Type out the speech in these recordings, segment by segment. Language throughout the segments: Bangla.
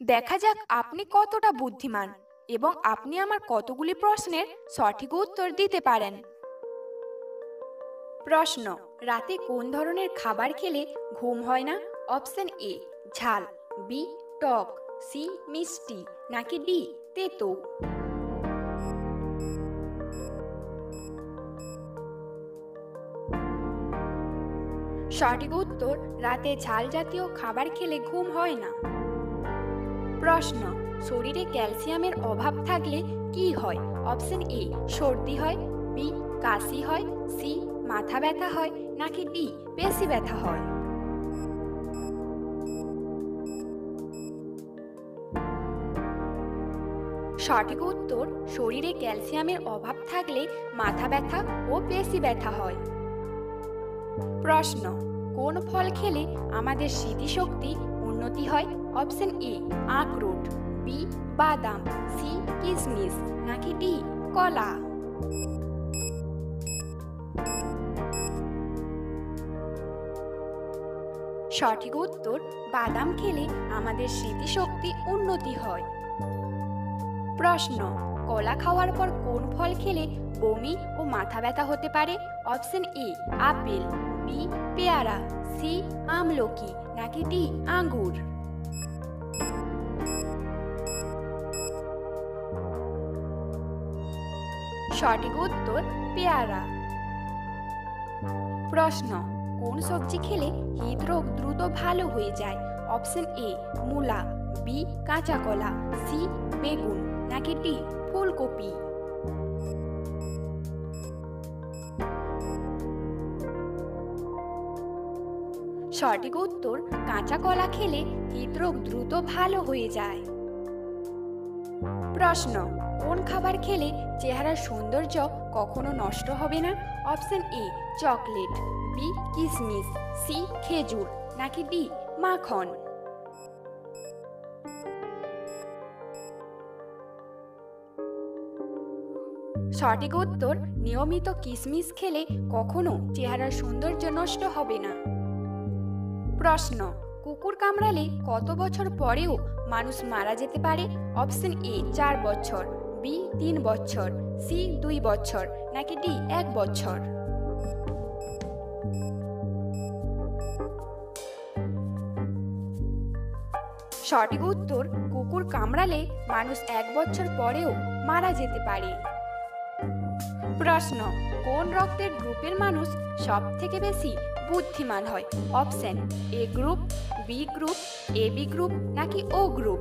দেখা যাক আপনি কতটা বুদ্ধিমান এবং আপনি আমার কতগুলি প্রশ্নের সঠিক উত্তর দিতে পারেন। প্রশ্ন, রাতে কোন ধরনের খাবার খেলে ঘুম হয় না? অপশন এ ঝাল, বি টক, সি মিষ্টি, নাকি ডি তেতো? সঠিক উত্তর, রাতে ঝাল জাতীয় খাবার খেলে ঘুম হয় না। প্রশ্ন, শরীরে ক্যালসিয়ামের অভাব থাকলে কি হয়? অপশন এ সর্দি হয়, বি কাশি হয়, সি মাথা ব্যথা হয়, নাকি ডি পেশি ব্যথা হয়? সঠিক উত্তর, শরীরে ক্যালসিয়ামের অভাব থাকলে মাথা ব্যথা ও পেশি ব্যথা হয়। প্রশ্ন, কোন ফল খেলে আমাদের স্মৃতিশক্তি উন্নতি হয়? অপশন এ আখরোট, বি বাদাম, সি কিশমিশ, নাকি ডি কলা? সঠিক উত্তর, বাদাম খেলে আমাদের স্মৃতিশক্তি উন্নতি হয়। প্রশ্ন, কলা খাওয়ার পর কোন ফল খেলে বমি ও মাথা ব্যথা হতে পারে? অপশন এ আপেল, বি পেয়ারা, সি আমলকি, নাকি ডি আঙ্গুর? সঠিক উত্তর পেয়ারা। প্রশ্ন, কোন সবজি খেলে হৃদরোগ দ্রুত ভালো হয়ে যায়? অপশন এ মূলা, বি কাঁচা কলা, সি বেগুন, নাকি ডি ফুলকপি? সঠিক উত্তর, কাঁচা কলা খেলে হৃদরোগ দ্রুত ভালো হয়ে যায়। প্রশ্ন, কোন খাবার খেলে চেহারার সৌন্দর্য কখনো নষ্ট হবে না? অপশন এ চকলেট, বি কিশমিশ, সি খেজুর, নাকি ডি মাখন? সঠিক উত্তর, নিয়মিত কিশমিশ খেলে কখনো চেহারার সৌন্দর্য নষ্ট হবে না। প্রশ্ন, কুকুর কামড়ালে কত বছর পরেও মানুষ মারা যেতে পারে? অপশন এ 4 বছর, বি 3 বছর, সি 2 বছর, নাকি ডি 1 বছর? সঠিক উত্তর, কুকুর কামড়ালে মানুষ 1 বছর পরেও মারা যেতে পারে। প্রশ্ন, কোন রক্তের গ্রুপের মানুষ সব থেকে বেশি বুদ্ধিমান হয়? Option A group, B group, A B group, নাকি ও গ্রুপ?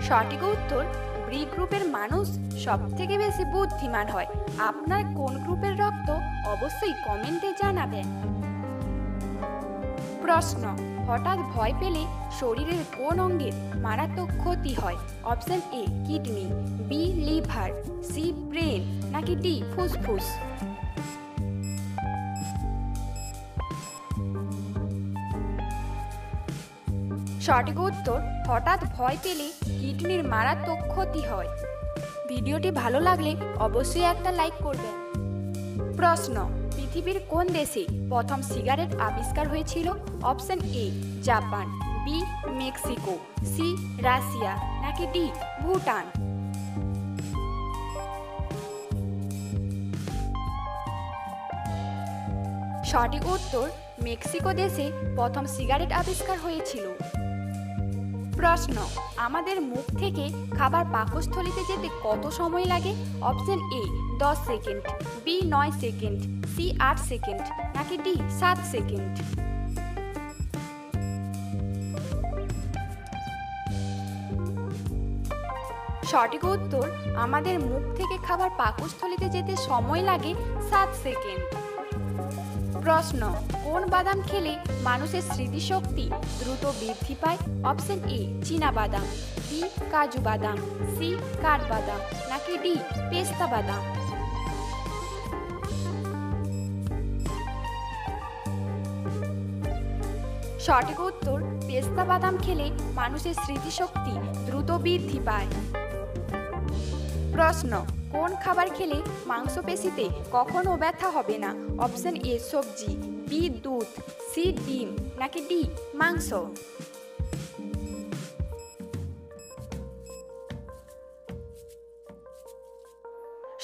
সঠিক উত্তর, বি গ্রুপের মানুষ সব থেকে বেশি বুদ্ধিমান হয়। আপনার কোন গ্রুপের রক্ত অবশ্যই কমেন্টে জানাবেন। প্রশ্ন, হঠাৎ ভয় পেলে শরীরের কোন অঙ্গের মারাত্মক ক্ষতি হয়? Option A kidney, B liver, C brain, নাকি ডি ফুসফুস? সঠিক উত্তর, হঠাৎ ভয় পেলে কিডনির মারাত্মক ক্ষতি হয়। ভিডিওটি ভালো লাগলে অবশ্যই একটা লাইক করবেন। প্রশ্ন, পৃথিবীর কোন দেশে প্রথম সিগারেট আবিষ্কার হয়েছিল? Option A Japan, B Mexico, C Russia, নাকি ডি ভুটান? সঠিক উত্তর, মেক্সিকো দেশে প্রথম সিগারেট আবিষ্কার হয়েছিল। প্রশ্ন, আমাদের মুখ থেকে খাবার পাকস্থলীতে যেতে কত সময় লাগে? Option A 10 second, B 9 second, C 8 second, নাকি ডি 7 সেকেন্ড? সঠিক উত্তর, আমাদের মুখ থেকে খাবার পাকস্থলীতে যেতে সময় লাগে 7 সেকেন্ড। প্রশ্ন, কোন বাদাম খেলে মানুষের স্মৃতিশক্তি দ্রুত বৃদ্ধি পায়? অপশন এ চীনা বাদাম, বি কাজু বাদাম, সি কাঠবাদাম, নাকি ডি পেস্তা বাদাম? সঠিক উত্তর, পেস্তা বাদাম খেলে মানুষের স্মৃতিশক্তি দ্রুত বৃদ্ধি পায়। প্রশ্ন, কোন খাবার খেলে মাংসপেশিতে কখনো ব্যথা হবে না? অপশন এ সবজি, বি দুধ, সি ডিম, নাকি ডি মাংস?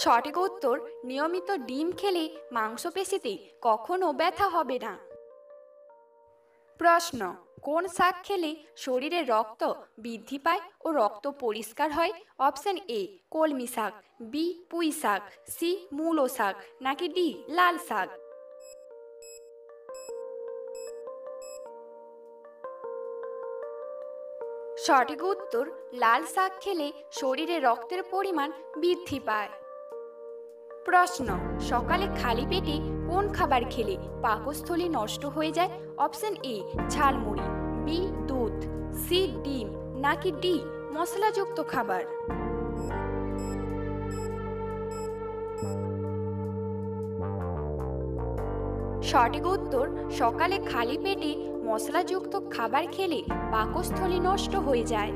সঠিক উত্তর নিয়মিত ডিম খেলে মাংসপেশিতে কখনো ব্যথা হবে না। প্রশ্ন, কোন শাক খেলে শরীরে রক্ত বৃদ্ধি পায় ও রক্ত পরিষ্কার হয়? অপশন এ কলমি শাক, বি পুঁই শাক, সি মূলো শাক, নাকি ডি লাল শাক? সঠিক উত্তর লাল শাক খেলে শরীরে রক্তের পরিমাণ বৃদ্ধি পায়। প্রশ্ন, সকালে খালি পেটে কোন খাবার খেলে পাকস্থলী নষ্ট হয়ে যায়? অপশন এ ঝালমুড়ি, বি দুধ, সি ডিম, নাকি ডি মশলাযুক্ত খাবার? সঠিক উত্তর সকালে খালি পেটে মশলাযুক্ত খাবার খেলে পাকস্থলী নষ্ট হয়ে যায়।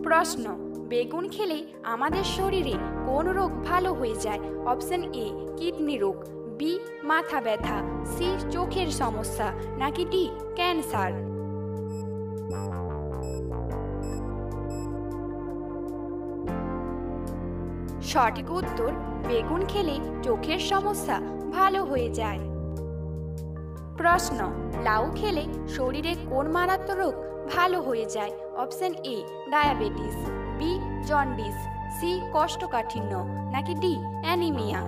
প্রশ্ন, বেগুন খেলে আমাদের শরীরে কোন রোগ ভালো হয়ে যায়? অপশন এ কিডনি রোগ, বি মাথা ব্যথা, সি চোখের সমস্যা, নাকি ডি ক্যান্সার? সঠিক উত্তর বেগুন খেলে চোখের সমস্যা ভালো হয়ে যায়। প্রশ্ন, লাউ খেলে শরীরে কোন মারাত্মক রোগ ভালো হয়ে যায়? Option A diabetes, B jaundice, C কোষ্ঠকাঠিন্য, নাকি ডি অ্যানিমিয়া?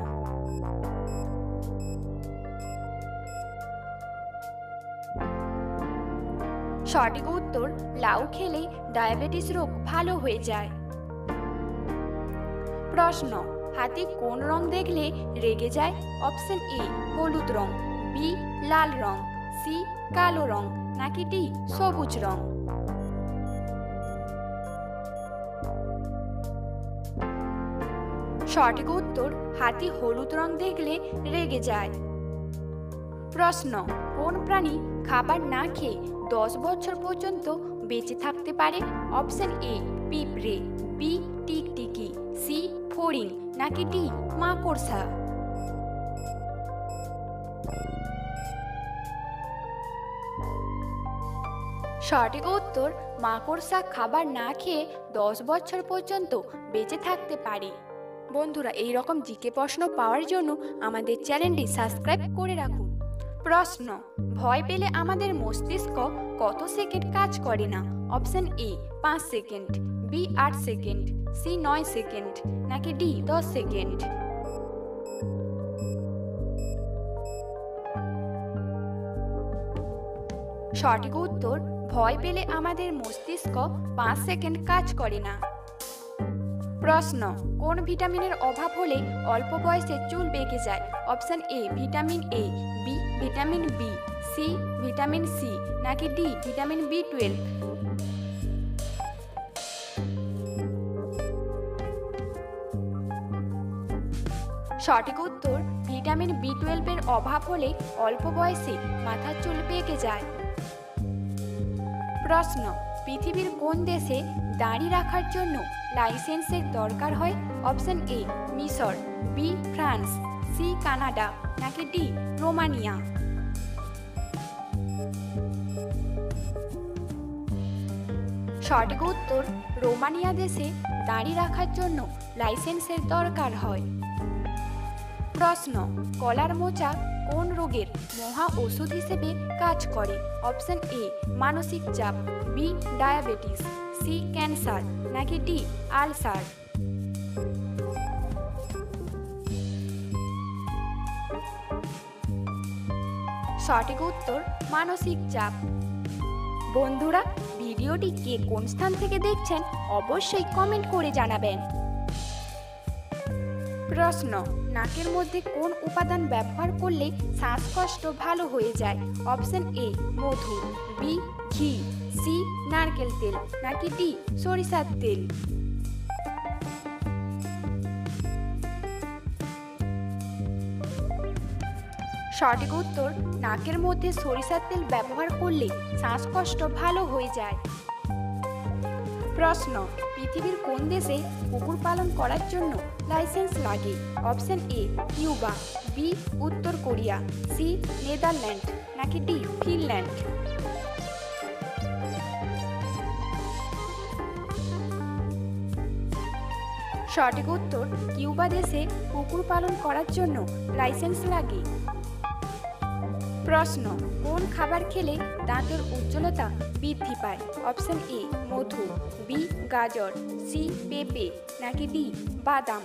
সঠিক উত্তর লাউ খেলে ডায়াবেটিস রোগ ভালো হয়ে যায়। প্রশ্ন, হাতি কোন রং দেখলে রেগে যায়? অপশন এ হলুদ রং, বি লাল রং, সি কালো রং, নাকি ডি সবুজ রং? সঠিক উত্তর হাতি হলুদ রং দেখলে রেগে যায়। প্রশ্ন, কোন প্রাণী খাবার না খেয়ে 10 বছর পর্যন্ত বেঁচে থাকতে পারে? অপশন এ পিঁপড়ে, বি টিকটিকি, সি ফড়িং, নাকি ডি মাকড়সা? সঠিক উত্তর মাকড়সা খাবার না খেয়ে 10 বছর পর্যন্ত বেঁচে থাকতে পারে। বন্ধুরা, এই রকম জিকে প্রশ্ন পাওয়ার জন্য আমাদের চ্যানেলটি সাবস্ক্রাইব করে রাখুন। প্রশ্ন, ভয় পেলে আমাদের মস্তিষ্ক কত সেকেন্ড কাজ করে না? Option A 5 second, B 8 second, C 9 second, নাকি ডি 10 সেকেন্ড? সঠিক উত্তর ভয় পেলে আমাদের মস্তিষ্ক 5 সেকেন্ড কাজ করে না। প্রশ্ন, কোন ভিটামিনের অভাব হলে অল্প বয়সে চুল পেকে যায়? Option A vitamin A, B vitamin B, C vitamin C, নাকি ডি ভিটামিন বি12? সঠিক উত্তর ভিটামিন বি12 এর অভাব হলে অল্প বয়সে মাথার চুল পেকে যায়। প্রশ্ন, পৃথিবীর কোন দেশে দাড়ি রাখার জন্য লাইসেন্সের দরকার হয়? অপশন এ মিশর, বি ফ্রান্স, সি কানাডা, নাকি ডি রোমানিয়া? সঠিক উত্তর রোমানিয়া দেশে দাড়ি রাখার জন্য লাইসেন্সের দরকার হয়। প্রশ্ন, কলার মোচা কোন রোগের মহা ওষুধ হিসেবে কাজ করে? অপশন এ মানসিক চাপ, বি ডায়াবেটিস, সি ক্যান্সার, নাকি ডি আলসার? সঠিক উত্তর মানসিক চাপ। বন্ধুরা, ভিডিওটি কে কোন স্থান থেকে দেখছেন অবশ্যই কমেন্ট করে জানাবেন। প্রশ্ন, নাকের মধ্যে কোন উপাদান ব্যবহার করলে শ্বাসকষ্ট ভালো হয়ে যায়? অপশন এ মধু, বি ঘি, সি নারকেল তেল, নাকি ডি সরিষার তেল? সঠিক উত্তর নাকের মধ্যে সরিষার তেল ব্যবহার করলে শ্বাসকষ্ট ভালো হয়ে যায়। প্রশ্ন, পৃথিবীর কোন দেশে কুকুর পালন করার জন্য লাইসেন্স লাগে? অপশন এ কিউবা, বি উত্তর কোরিয়া, সি নেদারল্যান্ড, নাকি ডি ফিনল্যান্ড। সঠিক উত্তর কিউবা দেশে কুকুর পালন করার জন্য লাইসেন্স লাগে। প্রশ্ন, কোন খাবার খেলে দাঁতের উজ্জ্বলতা বৃদ্ধি পায়? অপশন এ মধু, বি গাজর, সি পেঁপে, নাকি ডি বাদাম।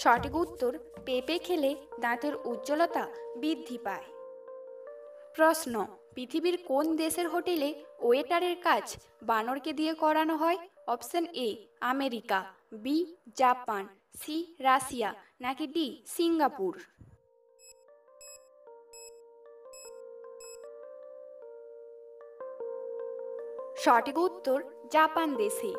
সঠিক উত্তর পেঁপে খেলে দাঁতের উজ্জ্বলতা বৃদ্ধি পায়। প্রশ্ন, পৃথিবীর কোন দেশের হোটেলে ওয়েটারের কাজ বানরকে দিয়ে করানো হয়? Option A America, B Japan, C Russia, নাকি ডি সিঙ্গাপুর। সঠিক উত্তর জাপান দেশে।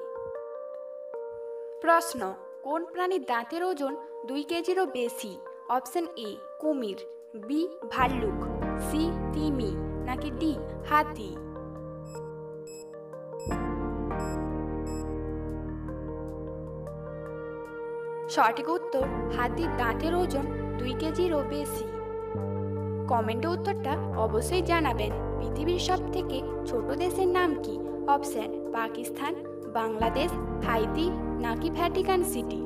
প্রশ্ন, কোন প্রাণীর দাঁতের ওজন 2 কেজিরও বেশি? অপশন এ কুমির, বি ভাল্লুক, সি তিমি, নাকি ডি হাতি। সঠিক উত্তর হাতির দাঁতের ওজন 2 কেজিরও বেশি। কমেন্টে উত্তরটা অবশ্যই জানাবেন। পৃথিবীর সব থেকে ছোট দেশের নাম কি? অপশন পাকিস্তান, বাংলাদেশ, হাইতি, নাকি ভ্যাটিকান সিটি।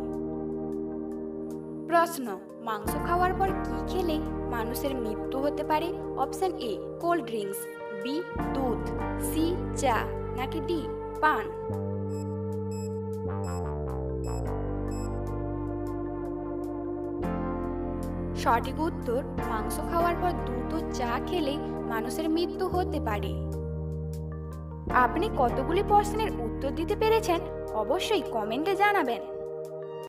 প্রশ্ন, মাংস খাওয়ার পর কি খেলে মানুষের মৃত্যু হতে পারে? Option A cold drinks, B দুধ, সি চা, নাকি ডি পান। সঠিক উত্তর মাংস খাওয়ার পর দুধ ও চা খেলে মানুষের মৃত্যু হতে পারে। আপনি কতগুলি প্রশ্নের উত্তর দিতে পেরেছেন অবশ্যই কমেন্টে জানাবেন।